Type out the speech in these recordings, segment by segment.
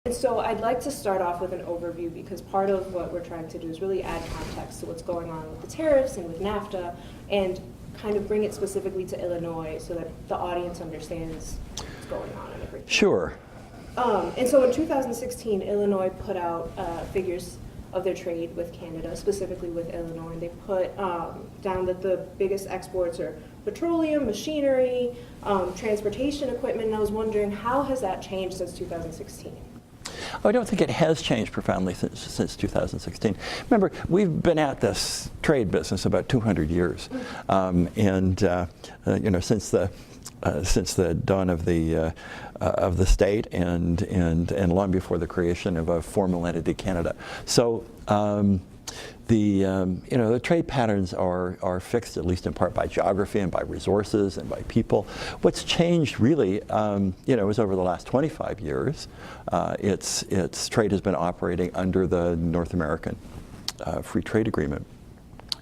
And so I'd like to start off with an overview, because part of what we're trying to do is really add context to what's going on with the tariffs and with NAFTA, and kind of bring it specifically to Illinois so that the audience understands what's going on and everything. Sure. And so in 2016, Illinois put out figures of their trade with Canada, specifically with Illinois, and they put down that the biggest exports are petroleum, machinery, transportation equipment, and I was wondering, how has that changed since 2016? I don't think it has changed profoundly since 2016. Remember, we've been at this trade business about 200 years, and you know, since the dawn of the state, and long before the creation of a formal entity, Canada. So you know, the trade patterns are fixed, at least in part, by geography and by resources and by people. What's changed really, you know, is over the last 25 years, its trade has been operating under the North American Free Trade Agreement.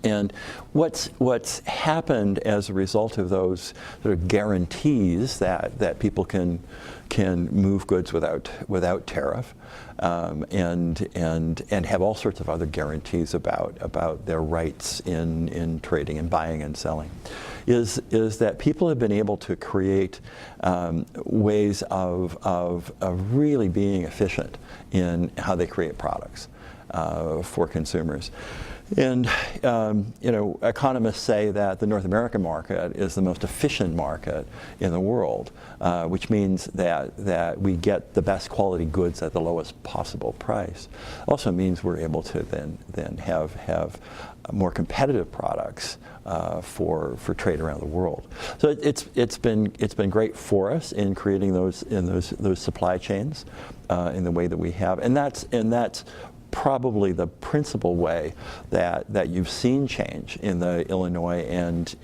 And what's happened as a result of those sort of guarantees that people can move goods without tariff, and have all sorts of other guarantees about their rights in trading and buying and selling, is that people have been able to create ways of really being efficient in how they create products for consumers. And you know, economists say that the North American market is the most efficient market in the world, which means that we get the best quality goods at the lowest possible price. Also means we're able to then have more competitive products for trade around the world. So it's been great for us in creating those supply chains in the way that we have, and that's probably the principal way that you've seen change in the Illinois and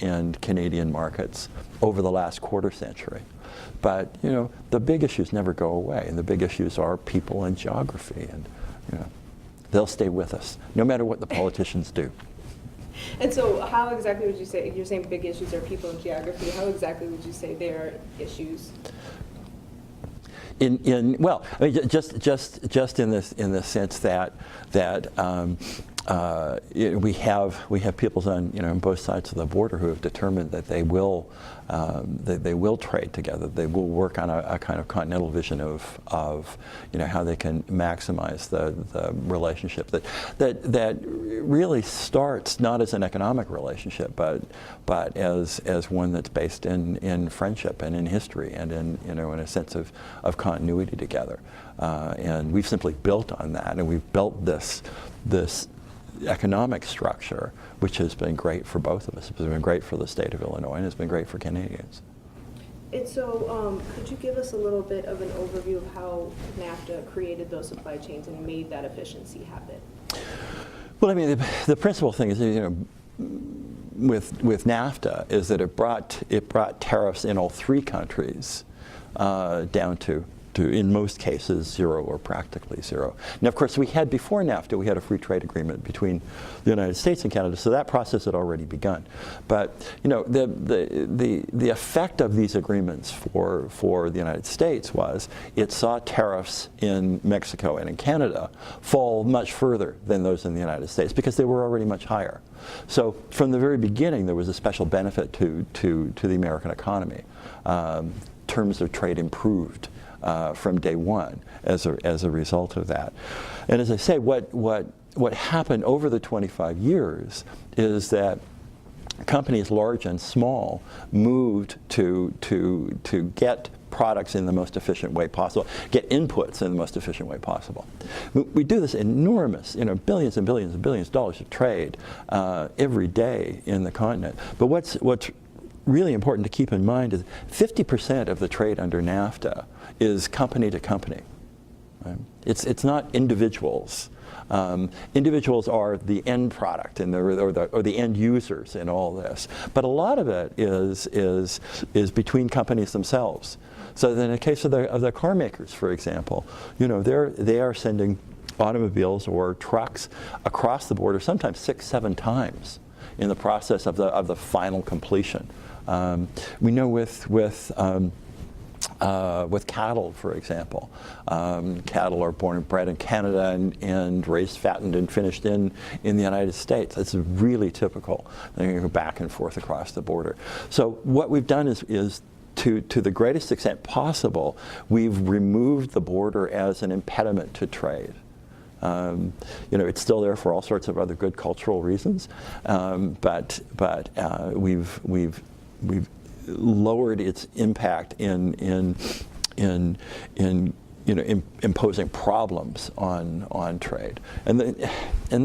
Canadian markets over the last quarter century. But you know, the big issues never go away, and the big issues are people and geography, and you know, they'll stay with us no matter what the politicians do. And so how exactly would you say, you're saying big issues are people and geography, how exactly would you say they are issues? Well, I mean, just in the sense that we have peoples on both sides of the border who have determined that they will trade together. They will work on a kind of continental vision of how they can maximize the relationship that really starts not as an economic relationship, but as one that's based in friendship and in history and in a sense of continuity together. And we've simply built on that, and we've built this economic structure, which has been great for both of us. It's been great for the state of Illinois, and it's been great for Canadians. And so, could you give us a little bit of an overview of how NAFTA created those supply chains and made that efficiency happen? Well, I mean, the principal thing is, with NAFTA is that it brought tariffs in all three countries down to in most cases, zero or practically zero. Now, of course, before NAFTA, we had a free trade agreement between the United States and Canada, so that process had already begun. But the effect of these agreements for the United States was it saw tariffs in Mexico and in Canada fall much further than those in the United States because they were already much higher. So from the very beginning, there was a special benefit to the American economy. Terms of trade improved from day one as a result of that. And as I say, what happened over the 25 years is that companies large and small moved to get products in the most efficient way possible, get inputs in the most efficient way possible. We do this enormous, billions and billions and billions of dollars of trade every day in the continent. But what's really important to keep in mind is 50% of the trade under NAFTA is company to company. Right? It's not individuals. Individuals are the end product and or the end users in all this. But a lot of it is between companies themselves. So in the case of the car makers, for example, they are sending automobiles or trucks across the border sometimes 6-7 times in the process of the final completion. We know with with cattle, for example. Cattle are born and bred in Canada and raised, fattened, and finished in the United States. It's really typical. They go back and forth across the border. So what we've done is to the greatest extent possible, we've removed the border as an impediment to trade. It's still there for all sorts of other good cultural reasons, but we've lowered its impact in imposing problems on trade. And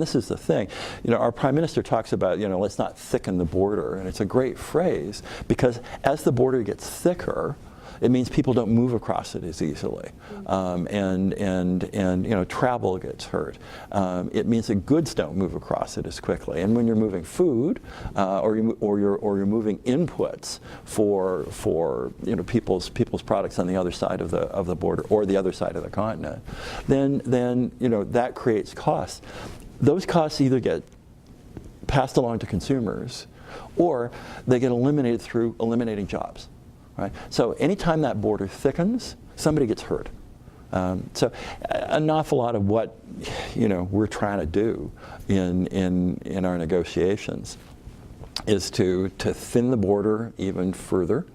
this is the thing. Our Prime Minister talks about, let's not thicken the border, and it's a great phrase because as the border gets thicker, it means people don't move across it as easily, and travel gets hurt. It means that goods don't move across it as quickly. And when you're moving food, or you're moving inputs for people's products on the other side of the border or the other side of the continent, then that creates costs. Those costs either get passed along to consumers, or they get eliminated through eliminating jobs. Right? So anytime that border thickens, somebody gets hurt. So an awful lot of what we're trying to do in our negotiations is to thin the border even further,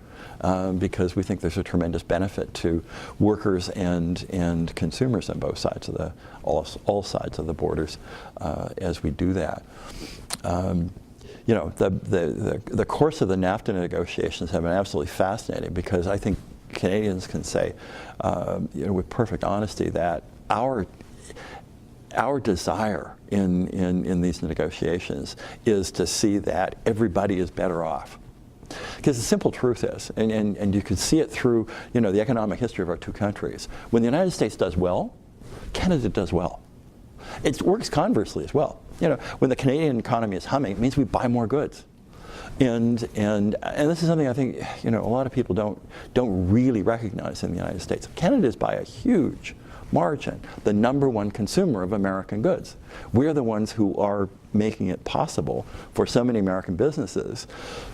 because we think there's a tremendous benefit to workers and consumers on both sides of all sides of the borders as we do that. The course of the NAFTA negotiations have been absolutely fascinating because I think Canadians can say, with perfect honesty, that our desire in these negotiations is to see that everybody is better off. Because the simple truth is, and you can see it through the economic history of our two countries, when the United States does well, Canada does well. It works conversely as well. When the Canadian economy is humming, it means we buy more goods, and this is something I think a lot of people don't really recognize in the United States. Canada is by a huge margin the #1 consumer of American goods. We're the ones who are making it possible for so many American businesses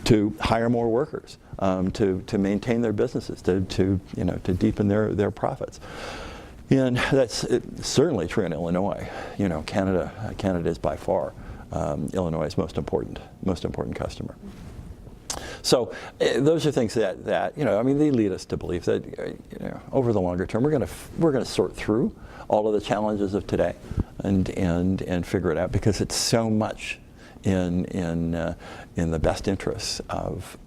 to hire more workers, to maintain their businesses, to deepen their profits. And that's certainly true in Illinois. Canada is by far Illinois' most important customer. So those are things that they lead us to believe that over the longer term we're going to sort through all of the challenges of today and figure it out, because it's so much in the best interests of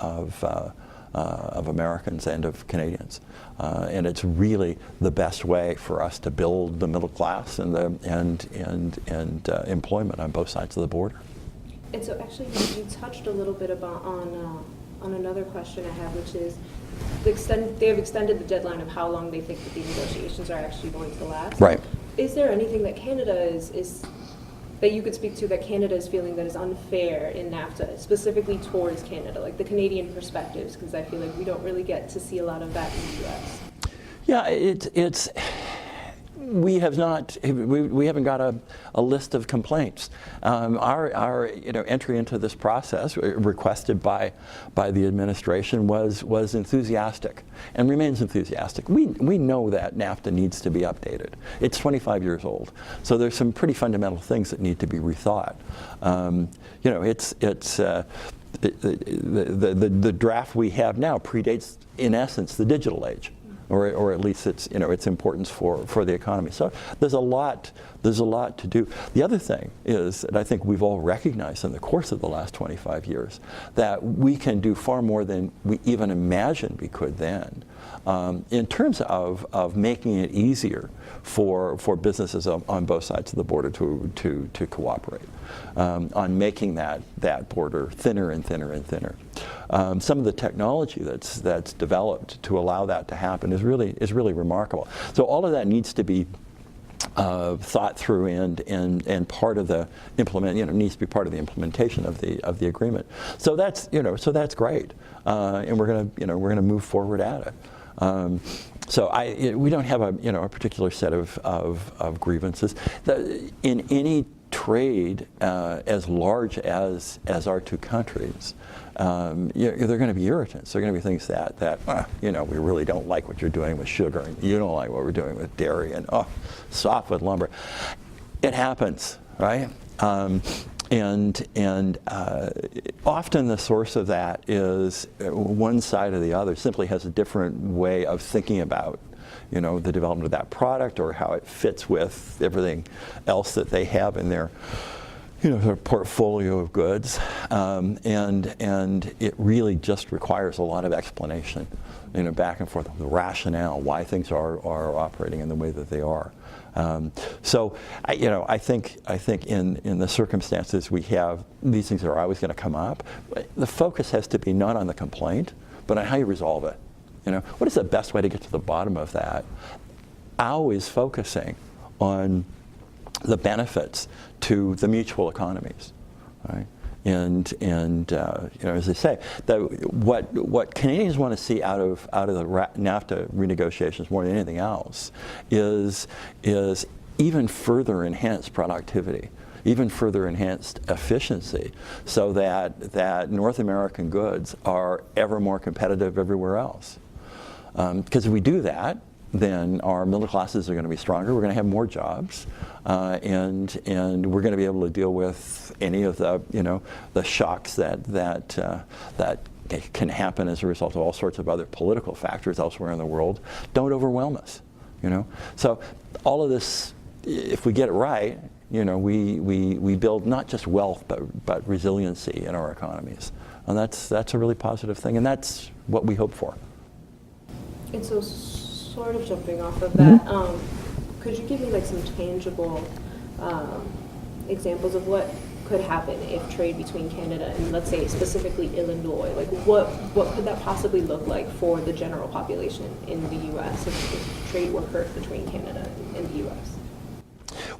Americans and of Canadians, and it's really the best way for us to build the middle class and employment on both sides of the border. And so, actually, you touched a little bit about on another question I have, which is they have extended the deadline of how long they think that these negotiations are actually going to last. Right. Is there anything that Canada is that you could speak to that Canada is feeling that is unfair in NAFTA, specifically towards Canada, like the Canadian perspectives? Because I feel like we don't really get to see a lot of that in the U.S. Yeah, we haven't got a list of complaints. Our entry into this process, requested by the administration, was enthusiastic and remains enthusiastic. We know that NAFTA needs to be updated. It's 25 years old, so there's some pretty fundamental things that need to be rethought. The draft we have now predates, in essence, the digital age. Or at least its importance for the economy. So there's a lot to do. The other thing is that I think we've all recognized in the course of the last 25 years that we can do far more than we even imagined we could then, in terms of making it easier for businesses on both sides of the border to cooperate, on making that border thinner and thinner and thinner. Some of the technology that's developed to allow that to happen is really remarkable. So all of that needs to be thought through and part of the needs to be part of the implementation of the agreement. So that's great, and we're gonna move forward at it. So we don't have a particular set of grievances. In any trade as large as our two countries, they're going to be irritants. They're going to be things that we really don't like what you're doing with sugar, and you don't like what we're doing with dairy, and softwood lumber. It happens, right? And often the source of that is one side or the other simply has a different way of thinking about the development of that product, or how it fits with everything else that they have in their their portfolio of goods, and it really just requires a lot of explanation, back and forth, the rationale why things are operating in the way that they are. So, I think in the circumstances we have, these things are always going to come up. The focus has to be not on the complaint, but on how you resolve it. What is the best way to get to the bottom of that? Always focusing on the benefits to the mutual economies, right? And as I say, what Canadians want to see out of the NAFTA renegotiations more than anything else is even further enhanced productivity, even further enhanced efficiency, so that North American goods are ever more competitive everywhere else. Because if we do that, then our middle classes are going to be stronger. We're going to have more jobs, and we're going to be able to deal with any of the the shocks that can happen as a result of all sorts of other political factors elsewhere in the world. Don't overwhelm us, So all of this, if we get it right, we build not just wealth but resiliency in our economies, and that's a really positive thing, and that's what we hope for. And so, sort of jumping off of that, could you give me some tangible examples of what could happen if trade between Canada and, let's say, specifically Illinois, what could that possibly look like for the general population in the U.S. if trade were hurt between Canada and the U.S.?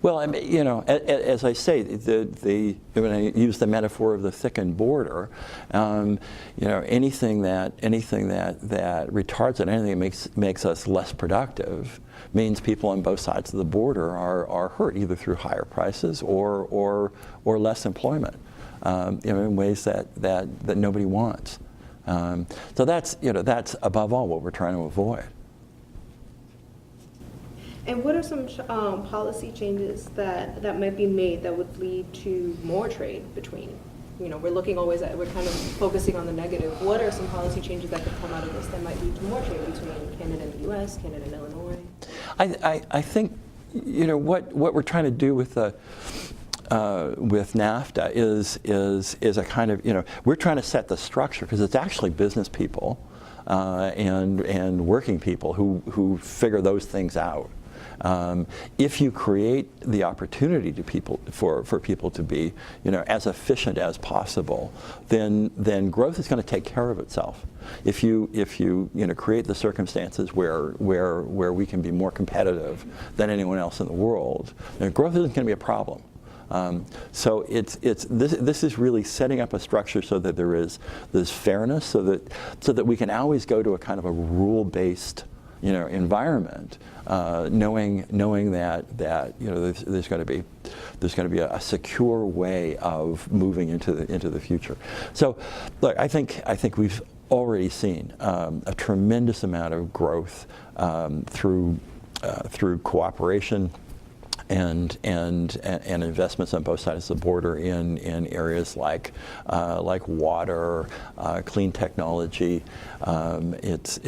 Well, as I say, when I use the metaphor of the thickened border, anything that retards it, anything that makes us less productive, means people on both sides of the border are hurt, either through higher prices or less employment, in ways that nobody wants. So that's above all what we're trying to avoid. And what are some policy changes that might be made that would lead to more trade between, we're looking always at, we're kind of focusing on the negative. What are some policy changes that could come out of this that might lead to more trade between Canada and the U.S., Canada and Illinois? I think, what we're trying to do with NAFTA is a kind of, we're trying to set the structure, because it's actually business people and working people who figure those things out. If you create the opportunity for people to be, as efficient as possible, then growth is going to take care of itself. If you create the circumstances where we can be more competitive than anyone else in the world, then growth isn't going to be a problem. So this is really setting up a structure so that there's fairness, so that we can always go to a kind of a rule-based environment, knowing that there's going to be a secure way of moving into the future. So, look, I think we've already seen a tremendous amount of growth through cooperation and investments on both sides of the border in areas like water, clean technology. There's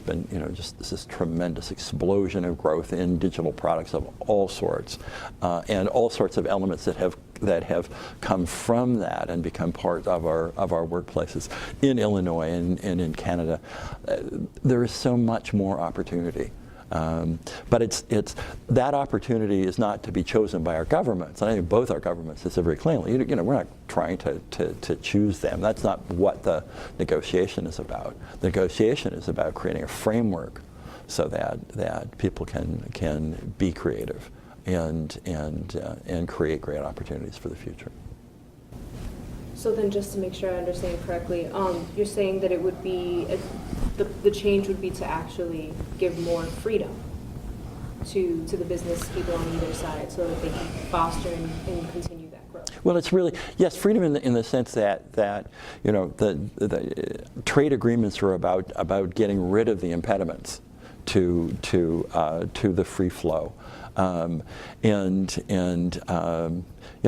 been just this tremendous explosion of growth in digital products of all sorts, and all sorts of elements that have come from that and become part of our workplaces in Illinois and in Canada. There is so much more opportunity. But it's that opportunity is not to be chosen by our governments. I think both our governments have said very clearly, we're not trying to choose them. That's not what the negotiation is about. The negotiation is about creating a framework so that people can be creative and create great opportunities for the future. So then, just to make sure I understand correctly, you're saying that it would be the change would be to actually give more freedom to the business people on either side so that they can foster and continue that growth? Well, it's really, yes, freedom in the sense that you know, the trade agreements are about getting rid of the impediments to the free flow. You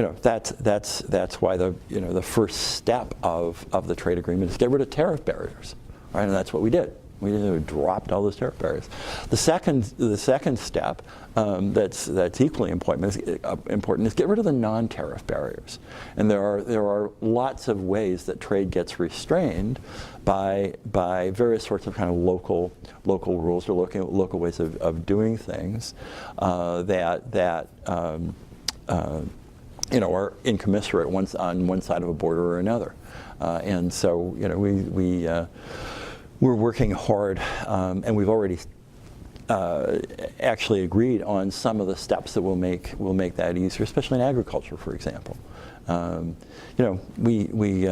know, that's why the first step of the trade agreement is get rid of tariff barriers, right? And that's what we did. We dropped all those tariff barriers. The second step that's equally important is get rid of the non-tariff barriers. And there are lots of ways that trade gets restrained by various sorts of kind of local rules or local ways of doing things that you know, are incommensurate on one side of a border or another. And so, you know, we're working hard, and we've already actually agreed on some of the steps that will make that easier, especially in agriculture, for example. You know, we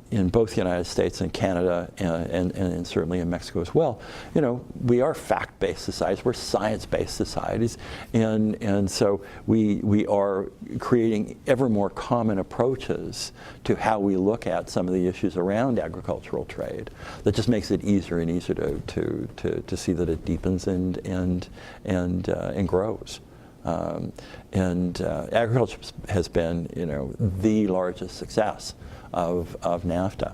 in both the United States and Canada, and certainly in Mexico as well, you know, we are fact-based societies, we're science-based societies, and so we are creating ever more common approaches to how we look at some of the issues around agricultural trade. That just makes it easier and easier to see that it deepens and grows. Agriculture has been, you know, the largest success of NAFTA.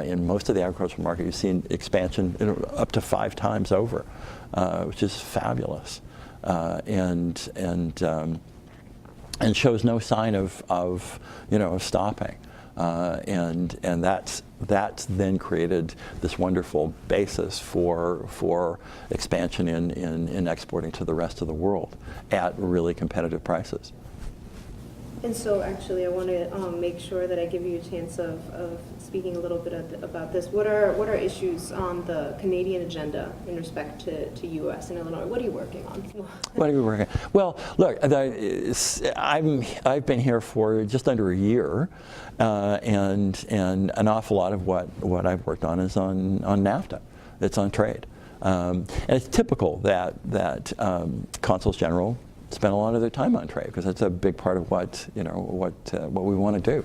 In most of the agricultural market, you've seen expansion, you know, up to 5 times over, which is fabulous, and shows no sign of you know, of stopping. And that's then created this wonderful basis for expansion in exporting to the rest of the world at really competitive prices. And so actually I want to make sure that I give you a chance of speaking a little bit about this. What are issues on the Canadian agenda in respect to U.S. and Illinois? What are you working on? What are we working on? Well, look, I've been here for just under a year, and an awful lot of what I've worked on is on NAFTA. It's on trade. And it's typical that consuls general spend a lot of their time on trade, because that's a big part of what we want to do.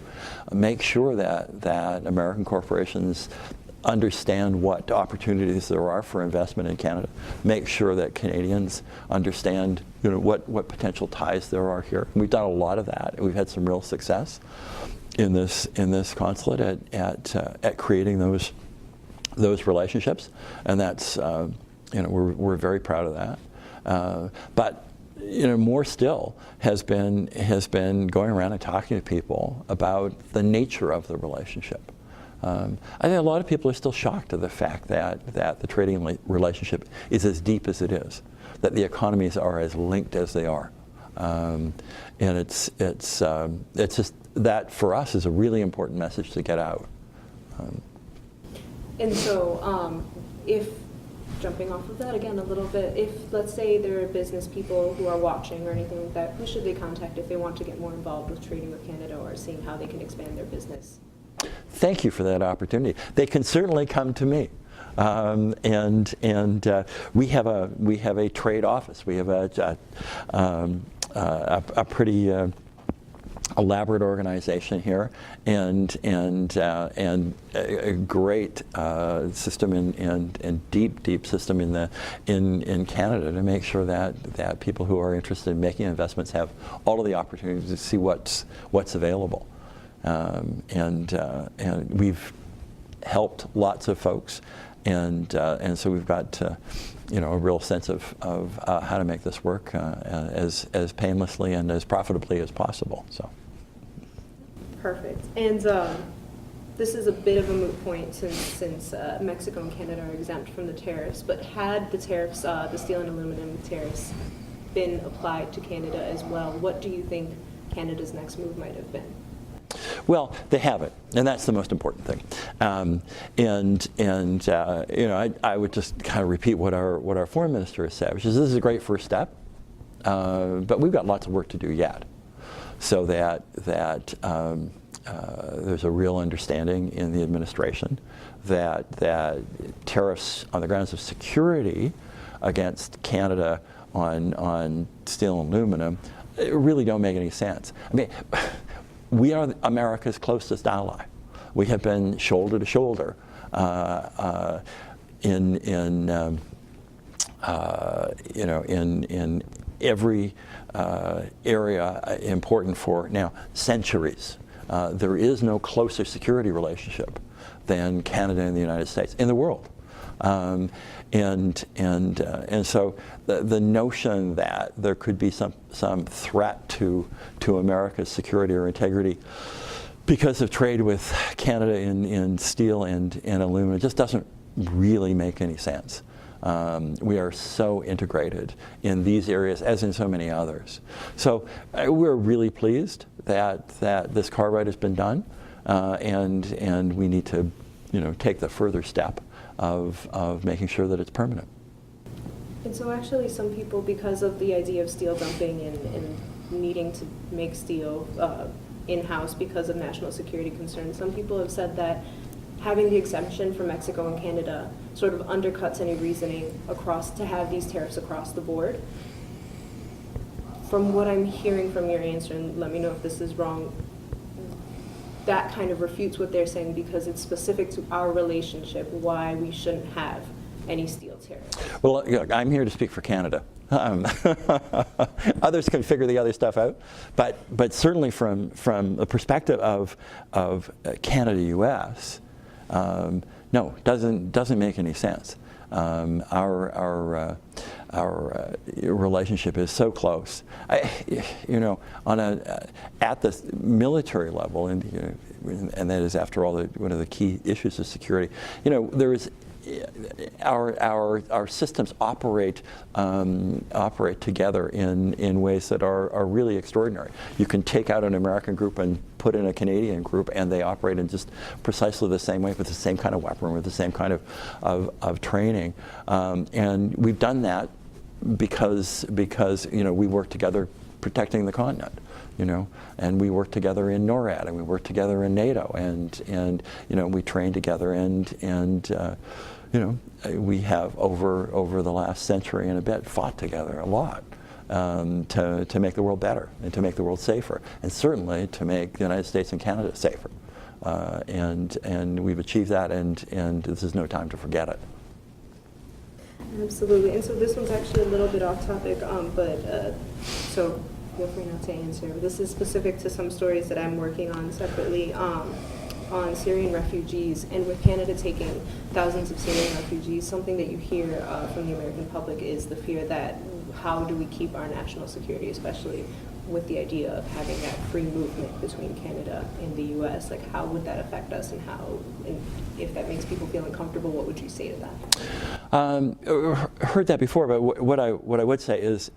Make sure that American corporations understand what opportunities there are for investment in Canada. Make sure that Canadians understand, you know, what potential ties there are here. We've done a lot of that. We've had some real success in this consulate at creating those relationships, and that's you know, we're very proud of that. But you know, more still has been going around and talking to people about the nature of the relationship. I think a lot of people are still shocked at the fact that the trading relationship is as deep as it is, that the economies are as linked as they are, and it's just that for us is a really important message to get out. And so, if jumping off of that again a little bit, if let's say there are business people who are watching or anything like that, who should they contact if they want to get more involved with trading with Canada or seeing how they can expand their business? Thank you for that opportunity. They can certainly come to me, and we have a trade office. We have a pretty elaborate organization here, and a great system and deep system in Canada to make sure that people who are interested in making investments have all of the opportunities to see what's available, and we've helped lots of folks, and so we've got you know, a real sense of how to make this work as painlessly and as profitably as possible. So. Perfect. And this is a bit of a moot point since Mexico and Canada are exempt from the tariffs, but had the tariffs, the steel and aluminum tariffs, been applied to Canada as well, what do you think Canada's next move might have been? Well, they haven't, and that's the most important thing. You know, I would just kind of repeat what our foreign minister has said, which is this is a great first step, but we've got lots of work to do yet, so that there's a real understanding in the administration that tariffs on the grounds of security against Canada on steel and aluminum really don't make any sense. I mean, we are America's closest ally. We have been shoulder to shoulder in every area important for now centuries. There is no closer security relationship than Canada and the United States in the world. And so the notion that there could be some threat to America's security or integrity because of trade with Canada in steel and aluminum just doesn't really make any sense. We are so integrated in these areas as in so many others. So we're really pleased that this carbide has been done, and we need to take the further step of making sure that it's permanent. And so actually some people, because of the idea of steel dumping and needing to make steel in-house because of national security concerns, some people have said that having the exemption for Mexico and Canada sort of undercuts any reasoning to have these tariffs across the board. From what I'm hearing from your answer, and let me know if this is wrong, that kind of refutes what they're saying because it's specific to our relationship why we shouldn't have any steel tariffs. Well, I'm here to speak for Canada. Others can figure the other stuff out, but certainly from the perspective of Canada-U.S., no, doesn't make any sense. Our relationship is so close. At the military level, and that is, after all, one of the key issues of security. There is. Our systems operate together in ways that are really extraordinary. You can take out an American group and put in a Canadian group, and they operate in just precisely the same way, with the same kind of weapon, with the same kind of training. And we've done that because we work together protecting the continent. And we work together in NORAD, and we work together in NATO, and we train together, and we have over the last century and a bit fought together a lot to make the world better and to make the world safer, and certainly to make the United States and Canada safer. And we've achieved that, and this is no time to forget it. Absolutely. And so this one's actually a little bit off topic, so feel free not to answer. This is specific to some stories that I'm working on separately on Syrian refugees, and with Canada taking thousands of Syrian refugees, something that you hear from the American public is the fear that how do we keep our national security, especially with the idea of having that free movement between Canada and the U.S. Like, how would that affect us, and if that makes people feel uncomfortable, what would you say to that? Heard that before, but what I would say is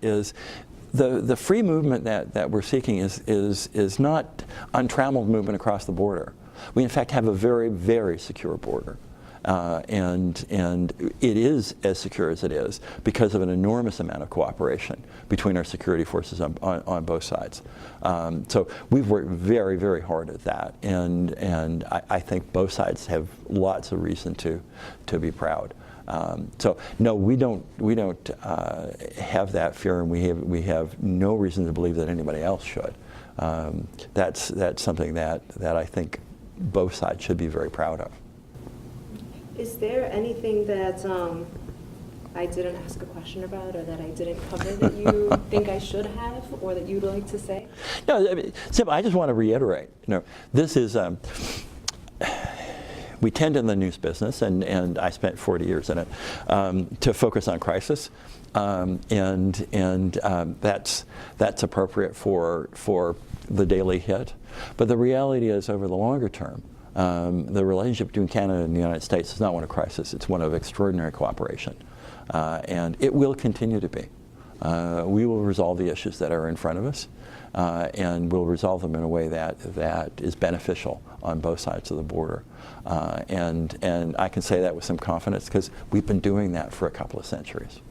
the free movement that we're seeking is not untrammeled movement across the border. We in fact have a very, very secure border. And it is as secure as it is because of an enormous amount of cooperation between our security forces on both sides. So we've worked very, very hard at that, and I think both sides have lots of reason to be proud. So no, we don't have that fear, and we have no reason to believe that anybody else should. That's something that I think both sides should be very proud of. Is there anything that I didn't ask a question about, or that I didn't cover, that you think I should have, or that you'd like to say? No, I mean, simple. I just want to reiterate. This is. We tend in the news business, and I spent 40 years in it, to focus on crisis, and that's appropriate for the daily hit. But the reality is, over the longer term, the relationship between Canada and the United States is not one of crisis. It's one of extraordinary cooperation, and it will continue to be. We will resolve the issues that are in front of us, and we'll resolve them in a way that is beneficial on both sides of the border. And I can say that with some confidence because we've been doing that for a couple of centuries.